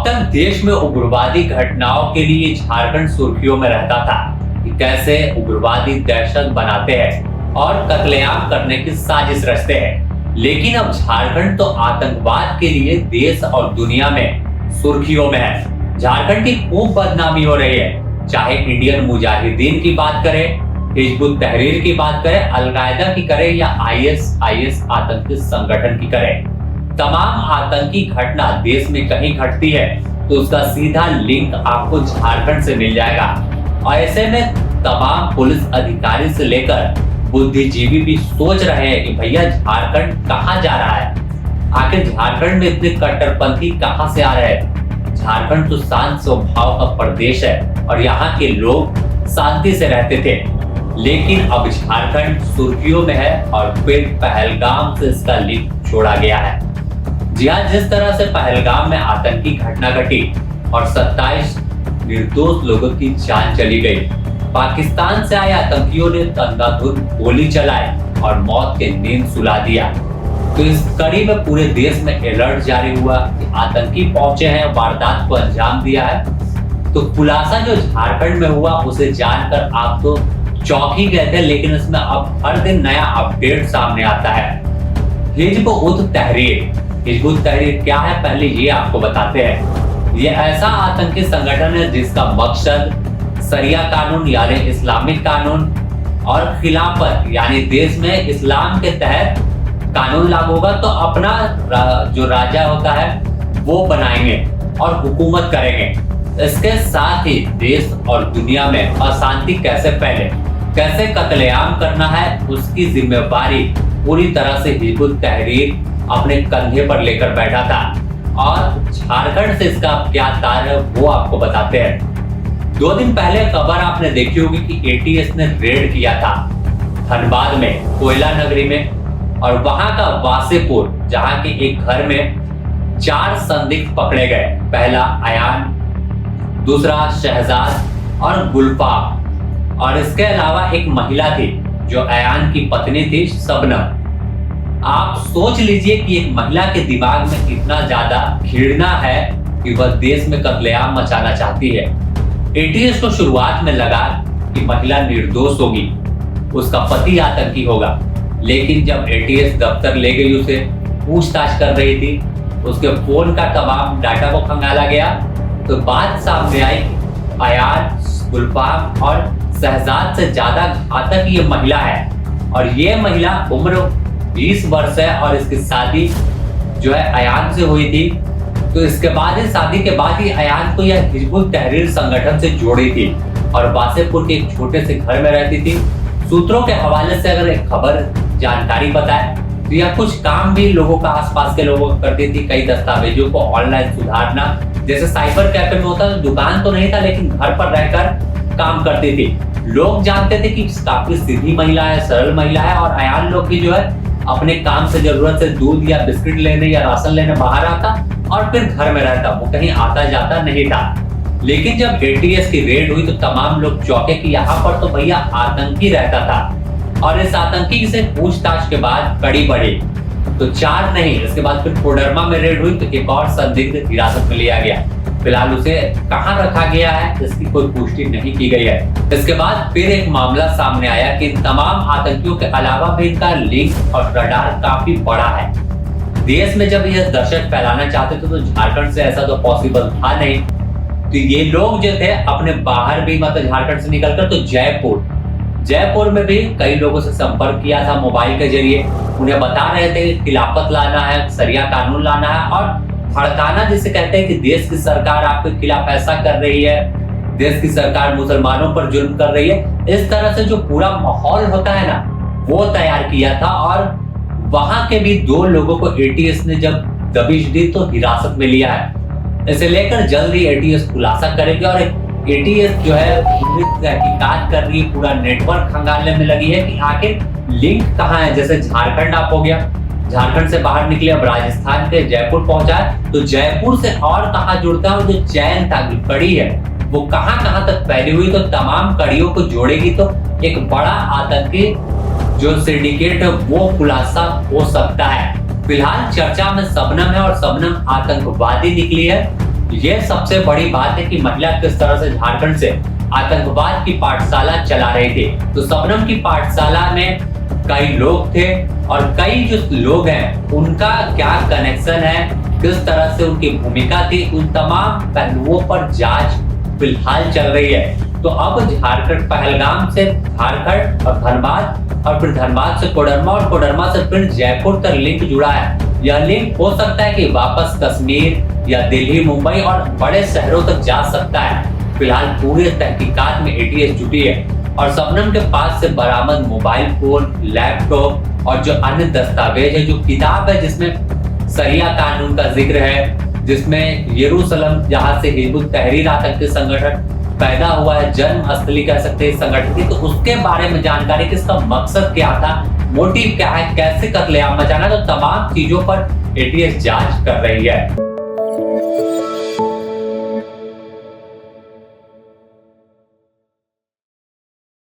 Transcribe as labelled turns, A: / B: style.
A: अब तक देश में उग्रवादी घटनाओं के लिए झारखंड सुर्खियों में रहता था कि कैसे उग्रवादी दहशत बनाते हैं और कत्लेआम करने की साजिश रचते हैं। लेकिन अब झारखंड तो आतंकवाद के लिए देश और दुनिया में सुर्खियों में है। झारखंड की खूब बदनामी हो रही है, चाहे इंडियन मुजाहिदीन की बात करें, हिजबुत तहरीर की बात करें, अलकायदा की करें या आईएस आतंकी संगठन की करें। तमाम आतंकी घटना देश में कहीं घटती है तो उसका सीधा लिंक आपको झारखंड से मिल जाएगा। और ऐसे में तमाम पुलिस अधिकारी से लेकर बुद्धिजीवी भी सोच रहे हैं कि भैया झारखंड कहाँ जा रहा है, आखिर झारखंड में इतने कट्टरपंथी कहाँ से आ रहे हैं। झारखंड तो शांत स्वभाव का प्रदेश है और यहाँ के लोग शांति से रहते थे, लेकिन अब झारखंड सुर्खियों में है और फिर पहलगाम से इसका लिंक छोड़ा गया है। जी हाँ, जिस तरह से पहलगाम में आतंकी घटना घटी और 27 निर्दोष लोगों की जान चली गई, पाकिस्तान से आए आतंकियों ने अंधाधुंध गोली चलाई और मौत के नींद सुला दिया, तो इस कड़ी में पूरे देश में अलर्ट जारी हुआ कि आतंकी पहुंचे हैं, वारदात को अंजाम दिया है। तो खुलासा जो झारखंड में हुआ उसे जानकर आप तो चौंक ही गए थे, लेकिन इसमें अब हर दिन नया अपडेट सामने आता है। हिजबुत तहरीर क्या है, पहले ये आपको बताते हैं। ये ऐसा आतंकी संगठन है जिसका मकसद शरिया कानून यानी इस्लामिक कानून और खिलाफत यानी देश में इस्लाम के तहत कानून लागू होगा तो अपना जो राजा होता है वो बनाएंगे और हुकूमत करेंगे। इसके साथ ही देश और दुनिया में अशांति कैसे फैले, कैसे कत्लेआम करना है, उसकी जिम्मेवारी पूरी तरह से हिजबुत तहरीर अपने कंधे पर लेकर बैठा था। और झारखंड से इसका क्या तार है वो आपको बताते हैं। 2 दिन पहले खबर आपने देखी होगी कि एटीएस ने रेड किया था धनबाद में, कोयला नगरी में, और वहां का वासेपुर जहां के एक घर में 4 संदिग्ध पकड़े गए। पहला अयान, दूसरा शहजाद और गुलफाम, और इसके अलावा एक महिला थी जो अयान की पत्नी थी, शबनम। आप सोच लीजिए कि एक महिला के दिमाग में इतना ज्यादा घृणा है कि वह देश में कत्लेआम मचाना चाहती है। एटीएस को शुरुआत में लगा कि महिला निर्दोष होगी, उसका पति आतंकी होगा, लेकिन जब एटीएस दफ्तर ले गई, उसे पूछताछ कर रही थी, उसके फोन का तमाम डाटा को खंगाला गया, तो बात सामने आई अयान, गुलफाम और शहजाद से ज्यादा घातक ये महिला है। और ये महिला उम्र 20 वर्ष है और इसकी शादी जो है अयान से हुई थी। तो इसके बाद ही शादी के बाद ही अयान को यह हिजबुत तहरीर संगठन से जोड़ी थी और वासेपुर के एक छोटे से घर में रहती थी। सूत्रों के हवाले से अगर एक खबर जानकारी बताए तो यह कुछ काम भी लोगों का, आसपास के लोगों को करती थी। कई दस्तावेजों को ऑनलाइन सुधारना, जैसे साइबर कैफे में होता था, दुकान तो नहीं था लेकिन घर पर रहकर काम करती थी। लोग जानते थे कि काफी सीधी महिला है, सरल महिला है। और अयान लोग भी जो है अपने काम से जरूरत से दूध या बिस्किट लेने या राशन लेने बाहर आता और फिर घर में रहता, वो कहीं आता जाता नहीं था। लेकिन जब एटीएस की रेड हुई तो तमाम लोग चौंके कि यहाँ पर तो भैया आतंकी रहता था। और इस आतंकी से पूछताछ के बाद कड़ी बढ़ी तो 4 नहीं, इसके बाद फिर कोडरमा में रेड हुई तो एक और संदिग्ध हिरासत में लिया गया। फिलहाल उसे कहाँ रखा गया है इसकी कोई पुष्टि नहीं की गई है। इसके बाद फिर एक मामला सामने आया कि तमाम आतंकियों के अलावा भी इनका लिंक और रडार काफी बड़ा है। देश में जब ये दहशत फैलाना चाहते थे तो झारखंड से ऐसा तो पॉसिबल था नहीं। तो ये लोग जो थे अपने बाहर भी, मतलब झारखंड से निकलकर, तो जयपुर में भी कई लोगों से संपर्क किया था मोबाइल के जरिए। उन्हें बता रहे थे कि खिलाफत लाना है, शरिया कानून लाना है और भड़काना, जिसे कहते हैं कि देश की सरकार आपके खिलाफ ऐसा कर रही है, देश की सरकार मुसलमानों पर जुल्म कर रही है। इस तरह से जो पूरा माहौल होता है ना, वो तैयार किया था। और वहां के भी 2 लोगों को एटीएस ने जब दबिश दी तो हिरासत में लिया है। इसे लेकर जल्द ही एटीएस खुलासा करेगी और एटीएस जो है तहकीकात कर रही है, पूरा नेटवर्क खंगालने में लगी है कि आखिर लिंक कहाँ है। जैसे झारखंड आप हो गया, झारखंड से बाहर निकले, अब राजस्थान के जयपुर पहुंचा है, तो जयपुर से और कहाँ जुड़ता है, और जो चैन था, कड़ी है, वो कहाँ तक फैली हुई, तो तमाम कड़ियों को जोड़ेगी तो एक बड़ा आतंकी जो सिंडिकेट है वो खुलासा हो सकता है। फिलहाल चर्चा में शबनम है और शबनम आतंकवादी निकली है, ये सबसे बड़ी बात है कि महिला किस तरह से झारखंड से आतंकवाद की पाठशाला चला रही थी। तो शबनम की पाठशाला में कई लोग थे और कई जो लोग हैं उनका क्या कनेक्शन है, किस तरह से उनकी भूमिका थी, उन तमाम पहलुओं पर जांच फिलहाल चल रही है। तो अब झारखंड पहलगाम से झारखंड और धनबाद और फिर धनबाद से कोडरमा और कोडरमा से फिर जयपुर तक लिंक जुड़ा है। यह लिंक हो सकता है कि वापस कश्मीर या दिल्ली, मुंबई और बड़े शहरों तक जा सकता है। फिलहाल पूरे तहकीकात में एटीएस जुटी है और शबनम के पास से बरामद मोबाइल फोन, लैपटॉप और जो अन्य दस्तावेज है, जो किताब है जिसमें शरिया कानून का जिक्र है, जिसमें यरूशलेम जहां से हिजबुत तहरीर आतंकी संगठन पैदा हुआ है, जन्म स्थली कह सकते हैं संगठन की, तो उसके बारे में जानकारी कि इसका मकसद क्या था, मोटिव क्या है, कैसे कत्लेआम मचाना, तो तमाम चीजों पर एटीएस जांच कर रही है।